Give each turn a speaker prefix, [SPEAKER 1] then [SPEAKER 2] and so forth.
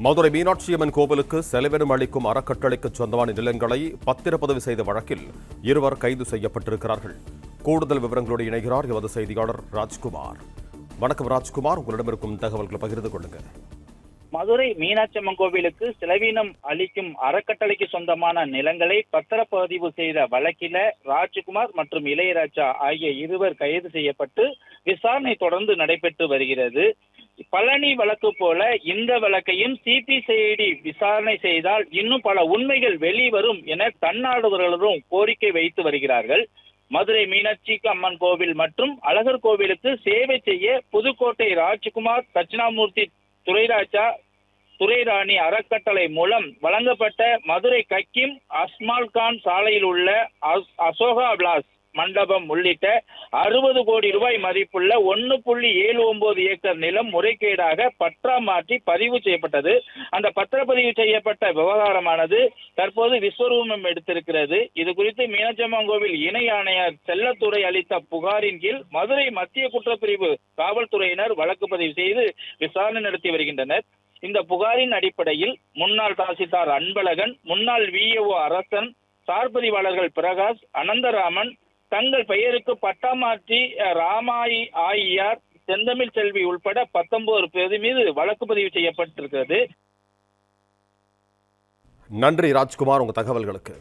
[SPEAKER 1] மதுரை மீனாட்சியம்மன் கோவிலுக்கு செலவினம் அளிக்கும் அறக்கட்டளைக்கு சொந்தமான நிலங்களை பத்திரப்பதிவு செய்த வழக்கில் இருவர் கைது செய்யப்பட்டிருக்கிறார்கள். கூடுதல் விவரங்களோடு இணைகிறார் எமது செய்தியாளர் ராஜ்குமார். வணக்கம் ராஜ்குமார், உங்களிடம் இருக்கும் தகவல்களை பகிர்ந்து கொள்ளுங்க.
[SPEAKER 2] மதுரை மீனாட்சியம்மன் கோவிலுக்கு செலவினம் அளிக்கும் அறக்கட்டளைக்கு சொந்தமான நிலங்களை பத்திரப்பதிவு செய்த வழக்கில ராஜ்குமார் மற்றும் இளையராஜா ஆகிய இருவர் கைது செய்யப்பட்டு விசாரணை தொடர்ந்து நடைபெற்று வருகிறது. பழனி வழக்கு போல இந்த வழக்கையும் சிபிசிஐடி விசாரணை செய்தால் இன்னும் பல உண்மைகள் வெளிவரும் என தன்னார்வலர்களும் கோரிக்கை வைத்து வருகிறார்கள். மதுரை மீனாட்சி அம்மன் கோவில் மற்றும் அழகர் கோவிலுக்கு சேவை செய்ய புதுக்கோட்டை ராஜ்குமார், தட்சிணாமூர்த்தி, துரைராணி அறக்கட்டளை மூலம் வழங்கப்பட்ட மதுரை கக்கிம் அஸ்மால்கான் சாலையில் உள்ள அசோகா விலாஸ் மண்டபம் உள்ளிட்ட 60 கோடி ரூபாய் மதிப்புள்ள 1.79 ஏக்கர் நிலம் முறைகேடாக பற்றா மாற்றி பதிவு செய்யப்பட்டது. அந்த பத்திரப்பதிவு செய்யப்பட்ட விவகாரமானது தற்போது விஸ்வரூபம் எடுத்திருக்கிறது. இது குறித்து மீனாட்சியம்மன் கோவில் இணை ஆணையர் செல்லத்துறை அளித்த புகாரின் கீழ் மதுரை மத்திய குற்றப்பிரிவு காவல்துறையினர் வழக்கு பதிவு செய்து விசாரணை நடத்தி வருகின்றனர். இந்த புகாரின் அடிப்படையில் முன்னாள் தாசில்தார் அன்பழகன், முன்னாள் விஏஓ அரசன், சார்பதிவாளர்கள் பிரகாஷ், அனந்தராமன் தங்கள் பெயருக்கு பட்டா மாற்றி ராமாயி ஆயியார், செந்தமிழ் செல்வி உள்பட 19 பேர் மீது வழக்கு பதிவு செய்யப்பட்டிருக்கிறது.
[SPEAKER 1] நன்றி ராஜ்குமார், உங்க தகவல்களுக்கு.